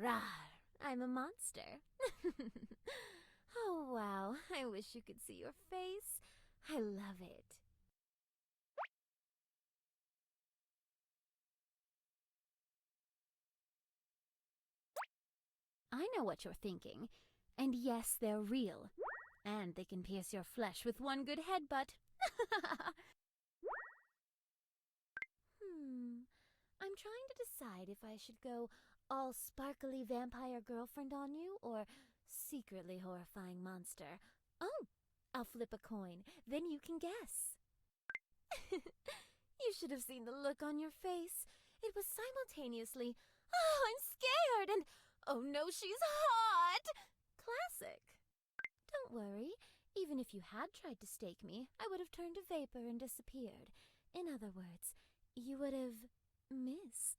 Rawr, I'm a monster. Oh, wow, I wish you could see your face. I love it. I know what you're thinking. And yes, they're real. And they can pierce your flesh with one good headbutt. I'm trying to decide if I should go all sparkly vampire girlfriend on you or secretly horrifying monster. Oh, I'll flip a coin, then you can guess. You should have seen the look on your face. It was simultaneously, oh, I'm scared, and oh no, she's hot! Classic. Don't worry, even if you had tried to stake me, I would have turned to vapor and disappeared. In other words, you would have missed.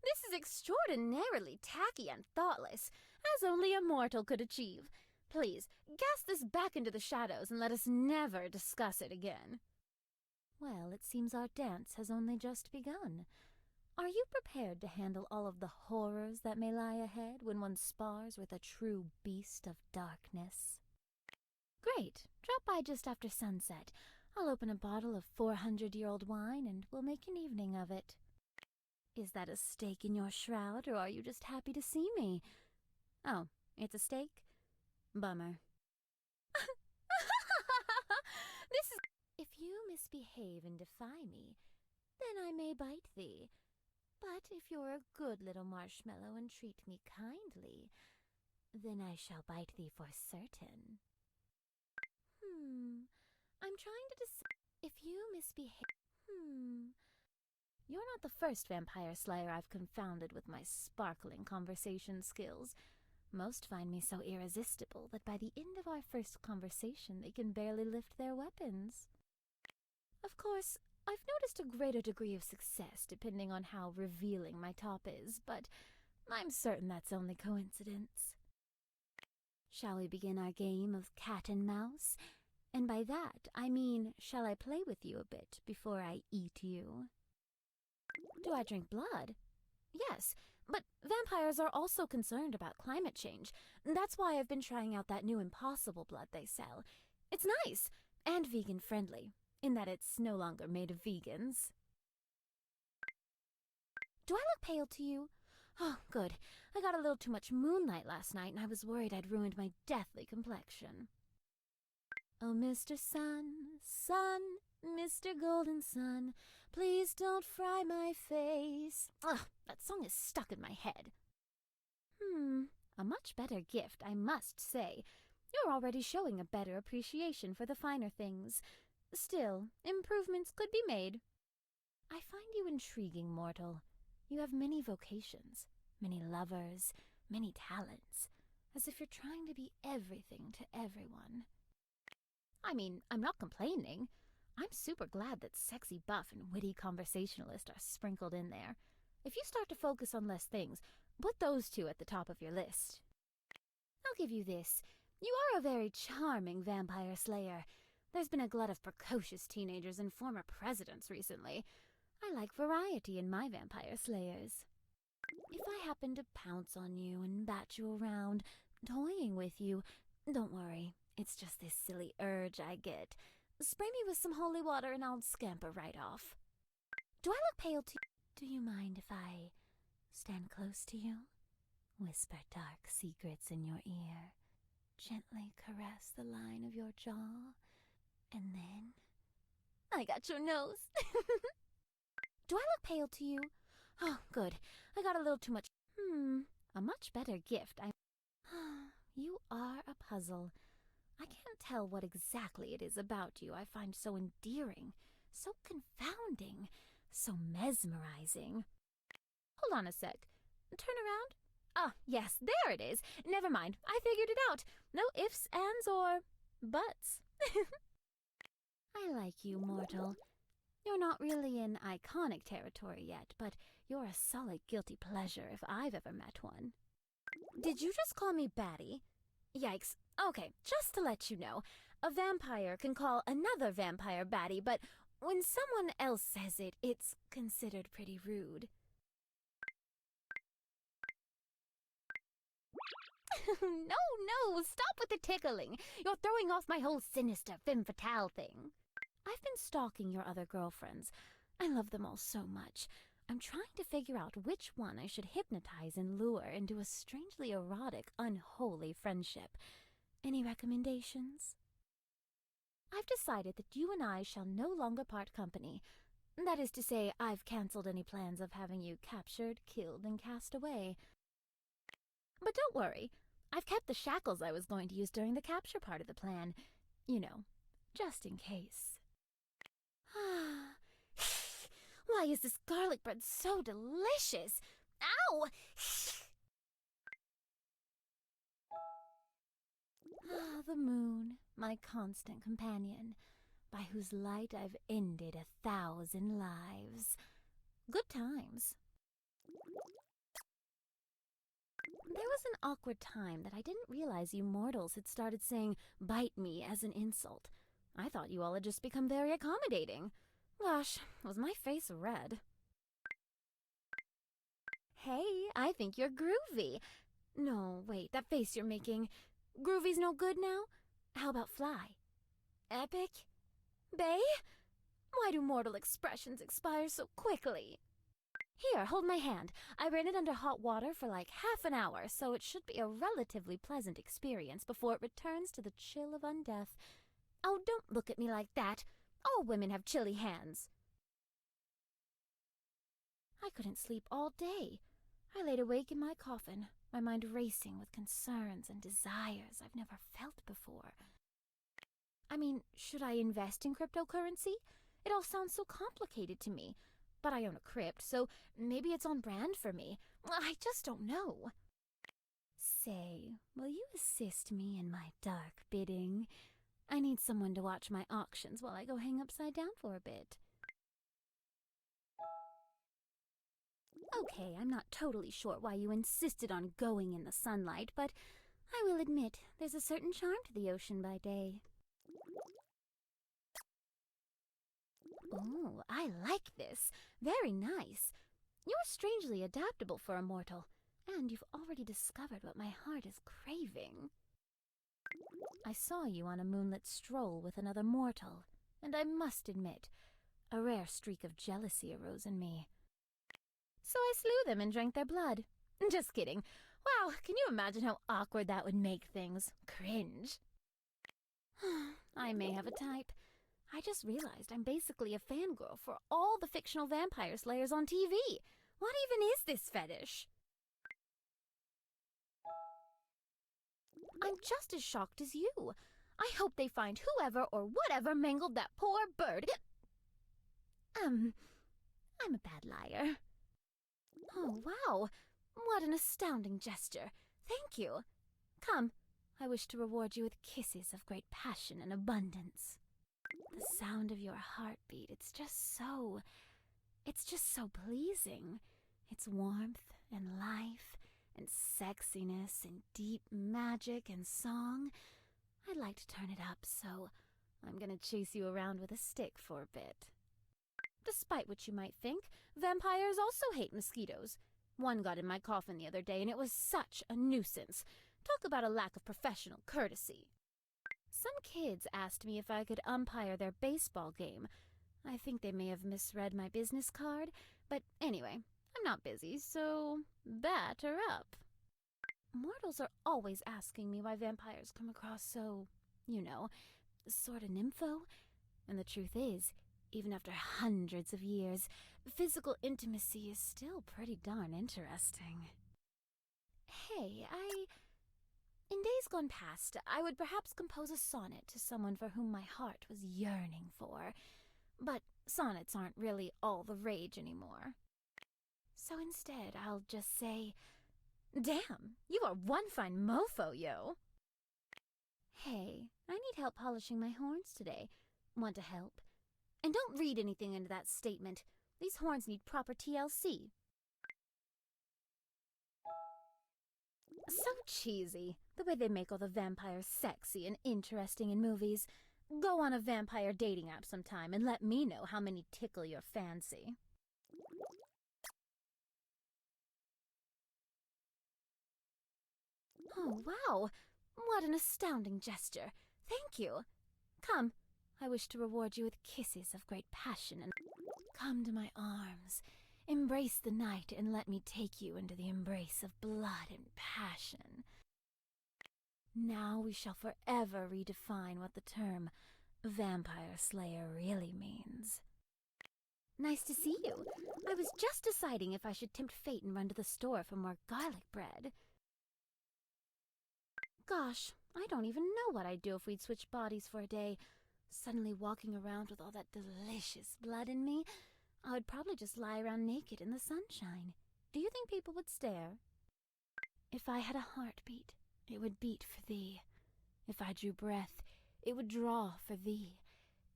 This is extraordinarily tacky and thoughtless, as only a mortal could achieve. Please, cast this back into the shadows and let us never discuss it again. Well, it seems our dance has only just begun. Are you prepared to handle all of the horrors that may lie ahead when one spars with a true beast of darkness? Great. Drop by just after sunset. I'll open a bottle of 400-year-old wine and we'll make an evening of it. Is that a stake in your shroud, or are you just happy to see me? Oh, it's a stake? Bummer. This is... If you misbehave and defy me, then I may bite thee. But if you're a good little marshmallow and treat me kindly, then I shall bite thee for certain. I'm trying to decide. If you misbehave... You're not the first vampire slayer I've confounded with my sparkling conversation skills. Most find me so irresistible that by the end of our first conversation they can barely lift their weapons. Of course, I've noticed a greater degree of success depending on how revealing my top is, but I'm certain that's only coincidence. Shall we begin our game of cat and mouse? And by that, I mean, shall I play with you a bit before I eat you? Do I drink blood? Yes, but vampires are also concerned about climate change. That's why I've been trying out that new impossible blood they sell. It's nice, and vegan-friendly, in that it's no longer made of vegans. Do I look pale to you? Oh, good. I got a little too much moonlight last night, and I was worried I'd ruined my deathly complexion. Oh, Mr. Sun, Sun, Mr. Golden Sun, please don't fry my face. Ugh, that song is stuck in my head. A much better gift, I must say. You're already showing a better appreciation for the finer things. Still, improvements could be made. I find you intriguing, mortal. You have many vocations, many lovers, many talents, as if you're trying to be everything to everyone. I mean, I'm not complaining. I'm super glad that sexy buff and witty conversationalist are sprinkled in there. If you start to focus on less things, put those two at the top of your list. I'll give you this. You are a very charming vampire slayer. There's been a glut of precocious teenagers and former presidents recently. I like variety in my vampire slayers. If I happen to pounce on you and bat you around, toying with you, don't worry. It's just this silly urge I get. Spray me with some holy water and I'll scamper right off. Do I look pale to you? Do you mind if I stand close to you? Whisper dark secrets in your ear. Gently caress the line of your jaw. And then... I got your nose. Do I look pale to you? Oh, good. I got a little too much... A much better gift. You are a puzzle. I can't tell what exactly it is about you I find so endearing, so confounding, so mesmerizing. Hold on a sec. Turn around. Ah, yes, there it is. Never mind. I figured it out. No ifs, ands, or buts. I like you, mortal. You're not really in iconic territory yet, but you're a solid guilty pleasure if I've ever met one. Did you just call me batty? Yikes. Okay, just to let you know, a vampire can call another vampire batty, but when someone else says it, it's considered pretty rude. No, stop with the tickling. You're throwing off my whole sinister femme fatale thing. I've been stalking your other girlfriends. I love them all so much. I'm trying to figure out which one I should hypnotize and lure into a strangely erotic, unholy friendship. Any recommendations? I've decided that you and I shall no longer part company. That is to say, I've cancelled any plans of having you captured, killed, and cast away. But don't worry, I've kept the shackles I was going to use during the capture part of the plan. You know, just in case. Why is this garlic bread so delicious? Ow! The moon, my constant companion, by whose light I've ended 1,000 lives. Good times. There was an awkward time that I didn't realize you mortals had started saying "bite me" as an insult. I thought you all had just become very accommodating. Gosh, was my face red. Hey, I think you're groovy. No, wait, that face you're making. Groovy's no good now? How about fly? Epic? Bay? Why do mortal expressions expire so quickly? Here, hold my hand. I ran it under hot water for like half an hour, so it should be a relatively pleasant experience before it returns to the chill of undeath. Oh, don't look at me like that. All women have chilly hands. I couldn't sleep all day. I laid awake in my coffin, my mind racing with concerns and desires I've never felt before. I mean, should I invest in cryptocurrency? It all sounds so complicated to me. But I own a crypt, so maybe it's on brand for me. I just don't know. Say, will you assist me in my dark bidding? I need someone to watch my auctions while I go hang upside down for a bit. Okay, I'm not totally sure why you insisted on going in the sunlight, but I will admit there's a certain charm to the ocean by day. Oh, I like this. Very nice. You're strangely adaptable for a mortal, and you've already discovered what my heart is craving. I saw you on a moonlit stroll with another mortal, and I must admit, a rare streak of jealousy arose in me. So I slew them and drank their blood. Just kidding. Wow, can you imagine how awkward that would make things? Cringe. I may have a type. I just realized I'm basically a fangirl for all the fictional vampire slayers on TV. What even is this fetish? I'm just as shocked as you. I hope they find whoever or whatever mangled that poor bird. I'm a bad liar. Oh, wow. What an astounding gesture. Thank you. Come, I wish to reward you with kisses of great passion and abundance. The sound of your heartbeat, it's just so pleasing. Its warmth and life and sexiness and deep magic and song. I'd like to turn it up, so I'm gonna chase you around with a stick for a bit. Despite what you might think, vampires also hate mosquitoes. One got in my coffin the other day, and it was such a nuisance. Talk about a lack of professional courtesy. Some kids asked me if I could umpire their baseball game. I think they may have misread my business card, but anyway, I'm not busy, so batter up. Mortals are always asking me why vampires come across so, sort of nympho. And the truth is, even after hundreds of years, physical intimacy is still pretty darn interesting. Hey, in days gone past, I would perhaps compose a sonnet to someone for whom my heart was yearning for. But sonnets aren't really all the rage anymore. So instead, I'll just say, "Damn, you are one fine mofo, yo." Hey, I need help polishing my horns today. Want to help? And don't read anything into that statement. These horns need proper TLC. So cheesy, the way they make all the vampires sexy and interesting in movies. Go on a vampire dating app sometime and let me know how many tickle your fancy. Oh, wow! What an astounding gesture. Thank you. Come, I wish to reward you with kisses of great passion and come to my arms. Embrace the night and let me take you into the embrace of blood and passion. Now we shall forever redefine what the term vampire slayer really means. Nice to see you. I was just deciding if I should tempt fate and run to the store for more garlic bread. Gosh, I don't even know what I'd do if we'd switch bodies for a day. Suddenly walking around with all that delicious blood in me, I would probably just lie around naked in the sunshine. Do you think people would stare? If I had a heartbeat, it would beat for thee. If I drew breath, it would draw for thee.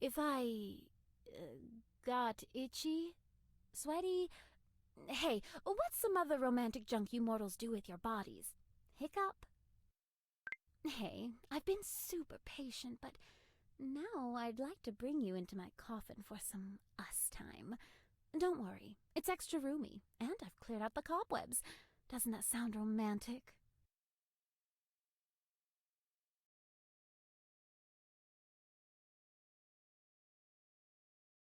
If I got itchy, sweaty... Hey, what's some other romantic junk you mortals do with your bodies? Hiccup? Hey, I've been super patient, but now I'd like to bring you into my coffin for some us time. Don't worry, it's extra roomy, and I've cleared out the cobwebs. Doesn't that sound romantic?